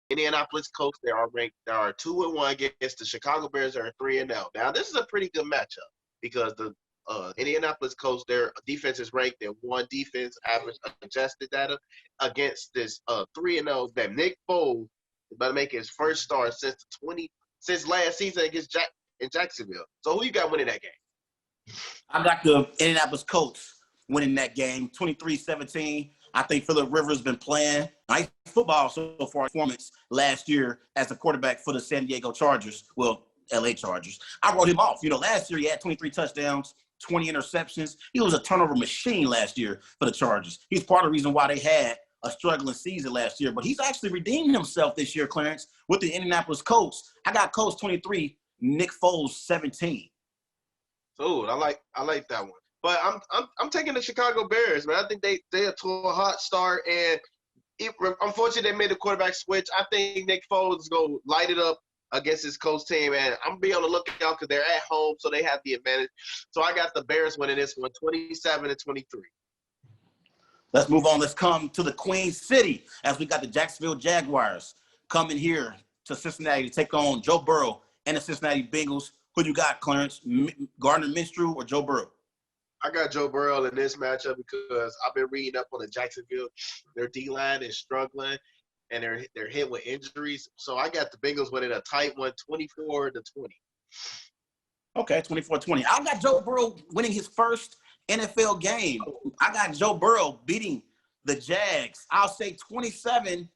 Indianapolis Colts, they are ranked. They are 2-1 against the Chicago Bears. They are 3-0. Now this is a pretty good matchup because the Indianapolis Colts, their defense is ranked in one defense average adjusted data against this 3-0 that Nick Foles is about to make his first start since last season against in Jacksonville. So who you got winning that game? I got the Indianapolis Colts winning that game, 23-17. I think Phillip Rivers been playing nice football so far. Performance last year as a quarterback for the San Diego Chargers, well, LA Chargers. I wrote him off. Last year he had 23 touchdowns, 20 interceptions. He was a turnover machine last year for the Chargers. He's part of the reason why they had a struggling season last year. But he's actually redeemed himself this year, Clarence, with the Indianapolis Colts. I got Colts 23, Nick Foles 17. So I like that one. But I'm taking the Chicago Bears, man. I think they're to a hot start, and unfortunately they made the quarterback switch. I think Nick Foles is gonna light it up against his Colts team, and I'm gonna be on the lookout because they're at home, so they have the advantage. So I got the Bears winning this one, 27-23. Let's move on. Let's come to the Queen City as we got the Jacksonville Jaguars coming here to Cincinnati to take on Joe Burrow and the Cincinnati Bengals. Who you got, Clarence? Gardner Minshew or Joe Burrow? I got Joe Burrow in this matchup because I've been reading up on the Jacksonville. Their D-line is struggling, and they're hit with injuries. So I got the Bengals winning a tight one, 24-20. Okay, 24-20. I got Joe Burrow winning his first NFL game. I got Joe Burrow beating the Jags. I'll say 27-20.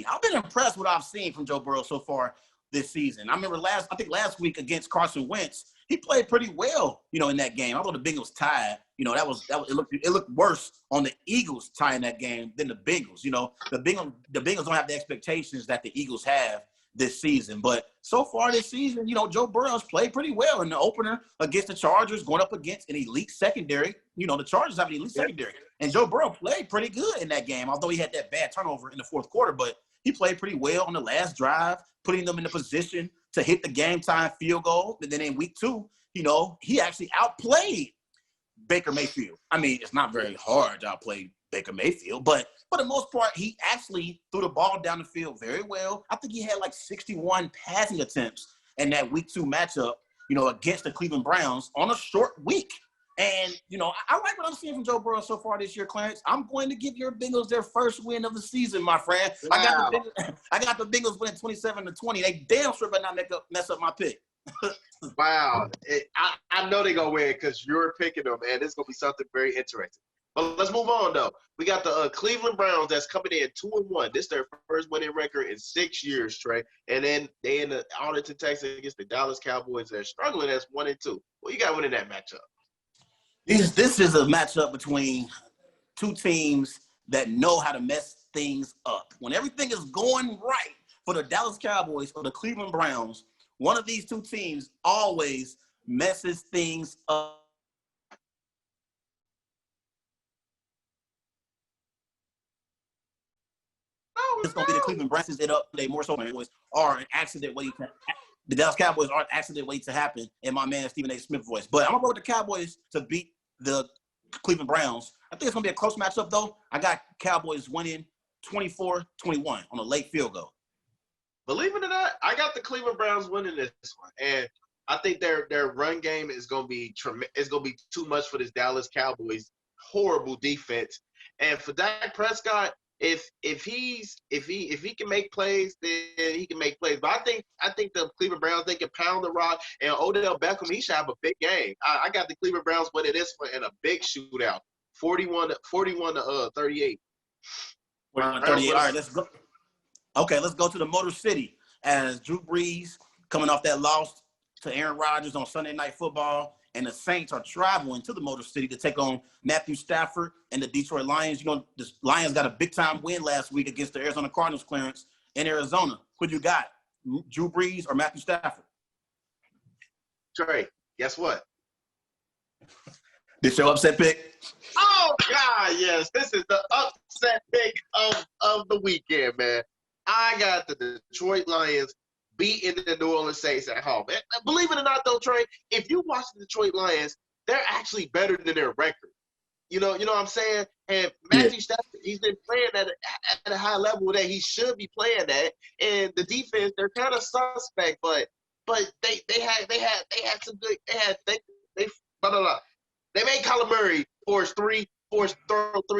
I've been impressed with what I've seen from Joe Burrow so far this season. I remember last week against Carson Wentz, he played pretty well, in that game. Although the Bengals tied, it looked worse on the Eagles tying that game than the Bengals. The Bengals don't have the expectations that the Eagles have this season. But so far this season, Joe Burrow's played pretty well in the opener against the Chargers, going up against an elite secondary. The Chargers have an elite secondary. And Joe Burrow played pretty good in that game, although he had that bad turnover in the fourth quarter. But he played pretty well on the last drive, putting them in a position to hit the game-time field goal. And then in week 2, he actually outplayed Baker Mayfield. I mean, it's not very hard to outplay Baker Mayfield, but for the most part, he actually threw the ball down the field very well. I think he had like 61 passing attempts in that week 2 matchup, against the Cleveland Browns on a short week. And, I like what I'm seeing from Joe Burrow so far this year, Clarence. I'm going to give your Bengals their first win of the season, my friend. Wow. I got the Bengals winning 27-20. They damn sure better not mess up my pick. Wow. I know they're going to win because you're picking them, man. This is going to be something very interesting. But let's move on, though. We got the Cleveland Browns that's coming in 2-1. This is their first winning record in 6 years, Trey. And then they in the Arlington, Texas against the Dallas Cowboys. They're struggling as 1-2. Well, you got winning that matchup. This is a matchup between two teams that know how to mess things up. When everything is going right for the Dallas Cowboys or the Cleveland Browns, one of these two teams always messes things up. It's going to be the Cleveland Browns. It up. They more so are an accident waiting to the Dallas Cowboys are an accident waiting to happen in my man Stephen A. Smith voice. But I'm going to go with the Cowboys to beat the Cleveland Browns. I think it's going to be a close matchup, though. I got Cowboys winning 24-21 on a late field goal. Believe it or not, I got the Cleveland Browns winning this one. And I think their run game is going to be too much for this Dallas Cowboys horrible defense. And for Dak Prescott, if he can make plays, then he can make plays. But I think the Cleveland Browns, they can pound the rock, and Odell Beckham, he should have a big game. I got the Cleveland Browns winning this one in a big shootout, 41-38. 41-38. All right, let's go. Okay, let's go to the Motor City as Drew Brees coming off that loss to Aaron Rodgers on Sunday Night Football, and the Saints are traveling to the Motor City to take on Matthew Stafford and the Detroit Lions. The Lions got a big-time win last week against the Arizona Cardinals, Clarence, in Arizona. Who you got, Drew Brees or Matthew Stafford? Trey, guess what? This your upset pick? Oh, God, yes. This is the upset pick of the weekend, man. I got the Detroit Lions beating the New Orleans Saints at home. And believe it or not, though, Trey, if you watch the Detroit Lions, they're actually better than their record. You know what I'm saying? And Yeah. Matthew Stafford, he's been playing at a high level that he should be playing at. And the defense, they're kind of suspect, but they had some good they blah, blah, blah. They made Kyler Murray throw three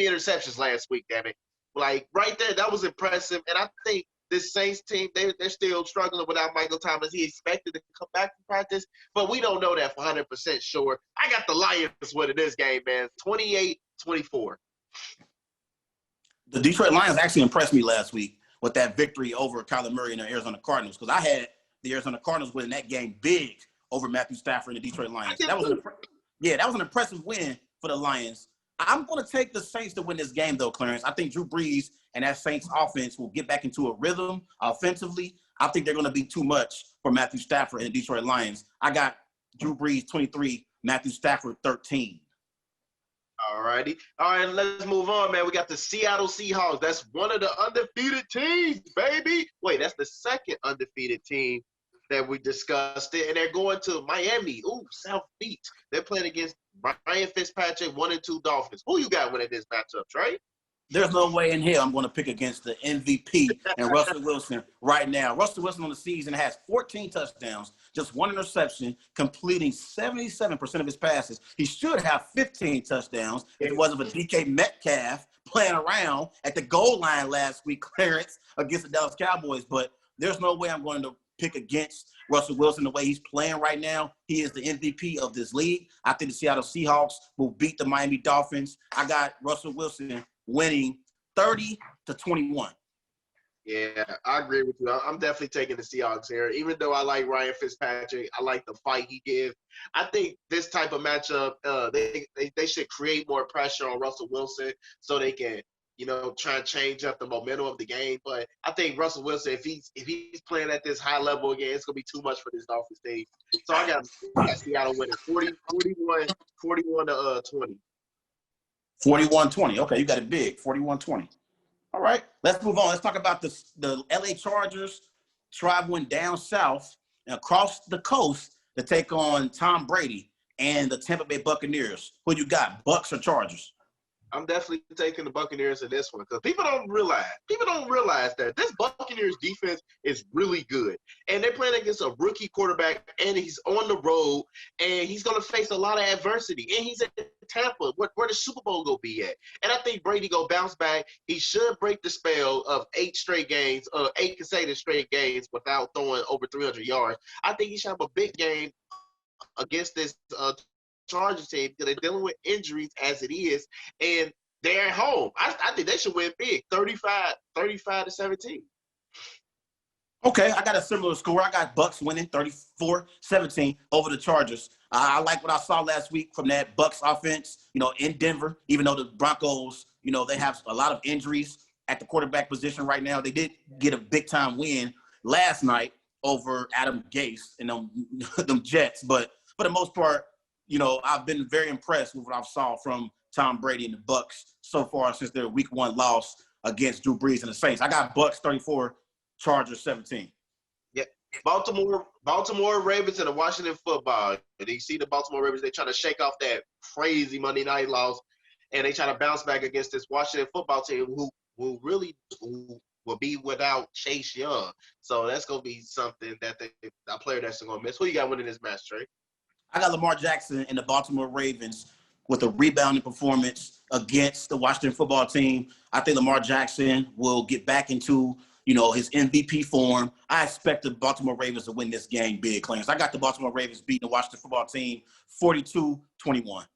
interceptions last week. Damn it! Like right there, that was impressive. And I think this Saints team, they're still struggling without Michael Thomas. He expected to come back from practice, but we don't know that for 100% sure. I got the Lions winning this game, man, 28-24. The Detroit Lions actually impressed me last week with that victory over Kyler Murray and the Arizona Cardinals, because I had the Arizona Cardinals winning that game big over Matthew Stafford and the Detroit Lions. That was an impressive win for the Lions. I'm going to take the Saints to win this game, though, Clarence. I think Drew Brees and that Saints offense will get back into a rhythm offensively. I think they're going to be too much for Matthew Stafford and the Detroit Lions. I got Drew Brees 23, Matthew Stafford 13. All righty. All right, let's move on, man. We got the Seattle Seahawks. That's one of the undefeated teams, baby. Wait, that's the second undefeated team that we discussed it, and they're going to Miami. Ooh, South Beach. They're playing against Ryan Fitzpatrick, 1-2 Dolphins. Who you got winning this matchup, Trey? There's no way in hell I'm going to pick against the MVP and Russell Wilson right now. Russell Wilson on the season has 14 touchdowns, just one interception, completing 77% of his passes. He should have 15 touchdowns if it wasn't for DK Metcalf playing around at the goal line last week, Clarence, against the Dallas Cowboys. But there's no way I'm going to pick against Russell Wilson the way he's playing right now. He is the MVP of this league. I think the Seattle Seahawks will beat the Miami Dolphins. I got Russell Wilson winning 30-21. Yeah, I agree with you. I'm definitely taking the Seahawks here. Even though I like Ryan Fitzpatrick, I like the fight he gives. I think this type of matchup, they should create more pressure on Russell Wilson so they can, try and change up the momentum of the game. But I think Russell Wilson, if he's playing at this high level again, it's gonna be too much for this Dolphins team. So I got Seattle winning 41 to 20. 41-20. Okay, you got it big. 41-20. All right, let's move on. Let's talk about the LA Chargers traveling down south and across the coast to take on Tom Brady and the Tampa Bay Buccaneers. Who you got, Bucks or Chargers? I'm definitely taking the Buccaneers in this one because people don't realize that this Buccaneers defense is really good. And they're playing against a rookie quarterback, and he's on the road, and he's going to face a lot of adversity. And he's at Tampa, where the Super Bowl going to be at. And I think Brady going to bounce back. He should break the spell of 8 consecutive straight games without throwing over 300 yards. I think he should have a big game against this Chargers team because they're dealing with injuries as it is, and they're at home. I think they should win big, 35-17. Okay, I got a similar score. I got Bucks winning 34-17 over the Chargers. I like what I saw last week from that Bucks offense, in Denver, even though the Broncos, they have a lot of injuries at the quarterback position right now. They did get a big-time win last night over Adam Gase and them Jets, but for the most part, I've been very impressed with what I've saw from Tom Brady and the Bucks so far since their Week 1 loss against Drew Brees and the Saints. I got Bucks 34, Chargers 17. Yeah, Baltimore Ravens and the Washington Football. And you see the Baltimore Ravens, they try to shake off that crazy Monday night loss, and they try to bounce back against this Washington Football team who will be without Chase Young. So that's going to be something that a player that's going to miss. Who you got winning this match, Trey? I got Lamar Jackson and the Baltimore Ravens with a rebounding performance against the Washington Football team. I think Lamar Jackson will get back into, his MVP form. I expect the Baltimore Ravens to win this game big, Clarence. I got the Baltimore Ravens beating the Washington Football team 42-21.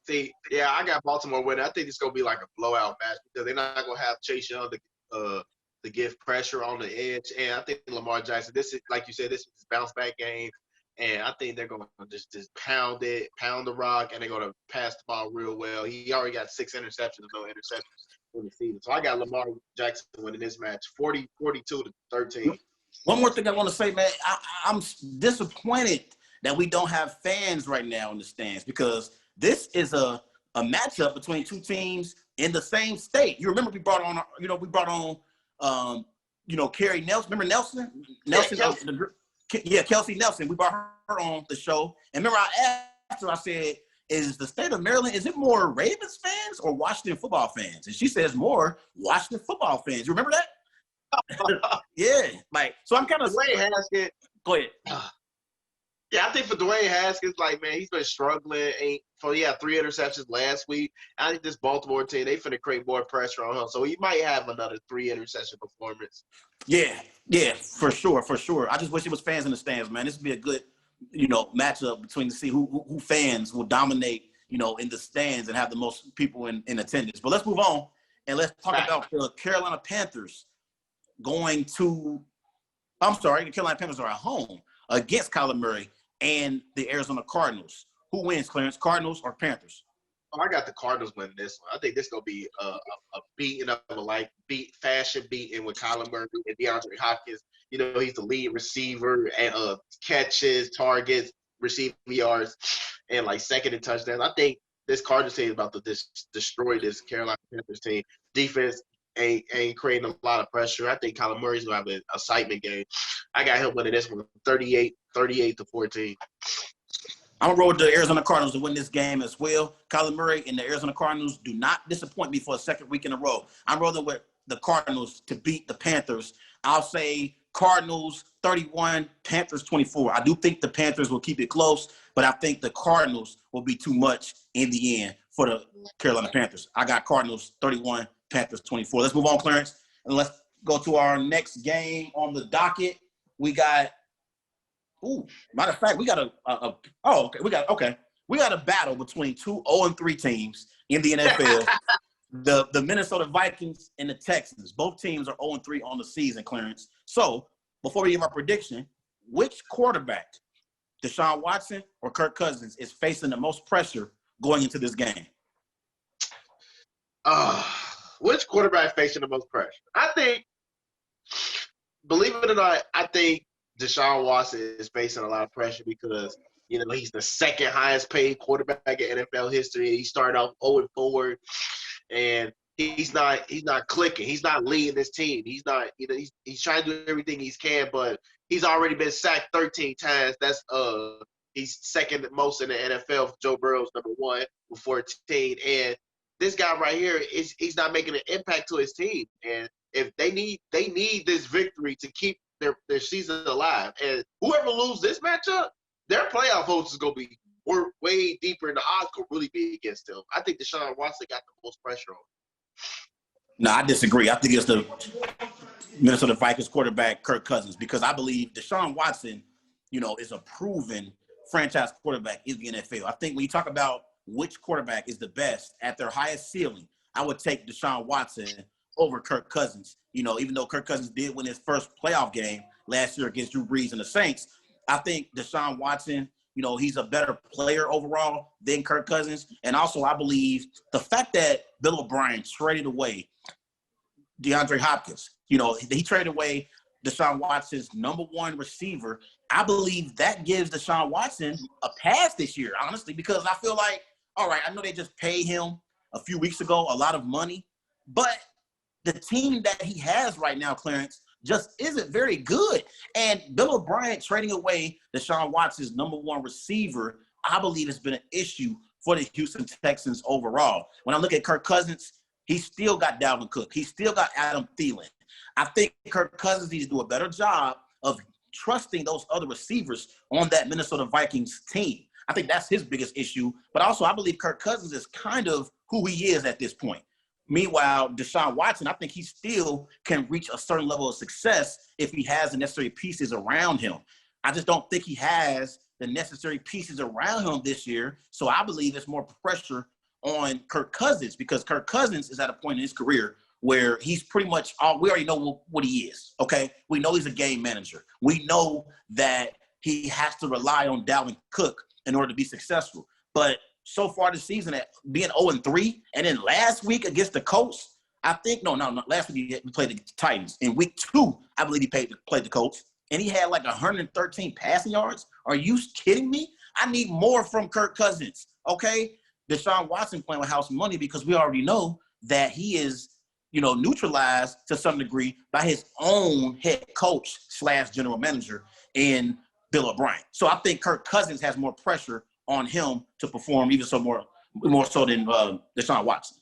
See, yeah, I got Baltimore winning. I think it's going to be like a blowout match because they're not going to have Chase Young to give pressure on the edge. And I think Lamar Jackson, this is, like you said, this is his bounce-back game. And I think they're going to just pound the rock, and they're going to pass the ball real well. He already got 6 interceptions, no interceptions in the season. So I got Lamar Jackson winning this match 42-13. One more thing I want to say, man, I'm disappointed that we don't have fans right now in the stands because this is a matchup between two teams in the same state. You remember we brought on Carrie Nelson. Remember Nelson? Yeah, Kelsey Nelson. We brought her on the show. And remember I asked her, I said, is the state of Maryland, is it more Ravens fans or Washington football fans? And she says more Washington football fans. You remember that? Yeah. Like, so I'm kind of. Dwayne Haskins. Go ahead. Yeah, I think for Dwayne Haskins, like, man, he's been struggling. He had 3 interceptions last week. I think this Baltimore team, they finna create more pressure on him. So he might have another 3 interception performance. Yeah, for sure. I just wish it was fans in the stands, man. This would be a good, matchup between to see who fans will dominate, in the stands and have the most people in attendance. But let's move on and let's talk about the Carolina Panthers going to – I'm sorry, the Carolina Panthers are at home against Kyler Murray and the Arizona Cardinals. Who wins, Clarence, Cardinals or Panthers? Oh, I got the Cardinals winning this one. I think this is going to be a beating of a fashion beating with Kyler Murray and DeAndre Hopkins. He's the lead receiver and catches, targets, receiving yards, and like second in touchdowns. I think this Cardinals team is about to destroy this Carolina Panthers team. Defense ain't creating a lot of pressure. I think Kyler Murray's going to have an excitement game. I got him winning this one 38-14. I'm going to roll with the Arizona Cardinals to win this game as well. Kyler Murray and the Arizona Cardinals do not disappoint me for a second week in a row. I'm rolling with the Cardinals to beat the Panthers. I'll say Cardinals 31, Panthers 24. I do think the Panthers will keep it close, but I think the Cardinals will be too much in the end for the Carolina Panthers. I got Cardinals 31, Panthers 24. Let's move on, Clarence, and let's go to our next game on the docket. We got matter of fact, we got we got a battle between 2 0-3 teams in the NFL. the Minnesota Vikings and the Texans. Both teams are 0-3 on the season, Clarence. So before we give our prediction, which quarterback, Deshaun Watson or Kirk Cousins, is facing the most pressure going into this game? Which quarterback facing the most pressure? I think, believe it or not, I think Deshaun Watson is facing a lot of pressure because, he's the second highest paid quarterback in NFL history. He started off 0-4, and he's not clicking. He's not leading this team. He's not, he's trying to do everything he can, but he's already been sacked 13 times. That's he's second most in the NFL. Joe Burrow's number 1 with 14, and this guy right here he's not making an impact to his team. And if they need this victory to keep their season alive. And whoever loses this matchup, their playoff hopes is going to be way deeper, and the odds could really be against them. I think Deshaun Watson got the most pressure on him. No, I disagree. I think it's the Minnesota Vikings quarterback, Kirk Cousins, because I believe Deshaun Watson, is a proven franchise quarterback in the NFL. I think when you talk about which quarterback is the best at their highest ceiling, I would take Deshaun Watson over Kirk Cousins. Even though Kirk Cousins did win his first playoff game last year against Drew Brees and the Saints, I think Deshaun Watson, he's a better player overall than Kirk Cousins. And also, I believe the fact that Bill O'Brien traded away DeAndre Hopkins, he traded away Deshaun Watson's number 1 receiver. I believe that gives Deshaun Watson a pass this year, honestly, because I feel like, all right, I know they just paid him a few weeks ago a lot of money, but the team that he has right now, Clarence, just isn't very good. And Bill O'Brien trading away Deshaun Watson's number 1 receiver, I believe has been an issue for the Houston Texans overall. When I look at Kirk Cousins, he's still got Dalvin Cook. He's still got Adam Thielen. I think Kirk Cousins needs to do a better job of trusting those other receivers on that Minnesota Vikings team. I think that's his biggest issue. But also, I believe Kirk Cousins is kind of who he is at this point. Meanwhile, Deshaun Watson, I think he still can reach a certain level of success if he has the necessary pieces around him. I just don't think he has the necessary pieces around him this year. So I believe there's more pressure on Kirk Cousins because Kirk Cousins is at a point in his career where he's pretty much we already know what he is, okay? We know he's a game manager. We know that he has to rely on Dalvin Cook in order to be successful. But so far this season, at being 0-3, and then last week against the Colts, I think no, last week we played the Titans. In week 2, I believe he played the Colts, and he had like 113 passing yards. Are you kidding me? I need more from Kirk Cousins, okay? Deshaun Watson playing with house money because we already know that he is, neutralized to some degree by his own head coach / general manager in Bill O'Brien. So I think Kirk Cousins has more pressure on him to perform even more so than Deshaun Watson.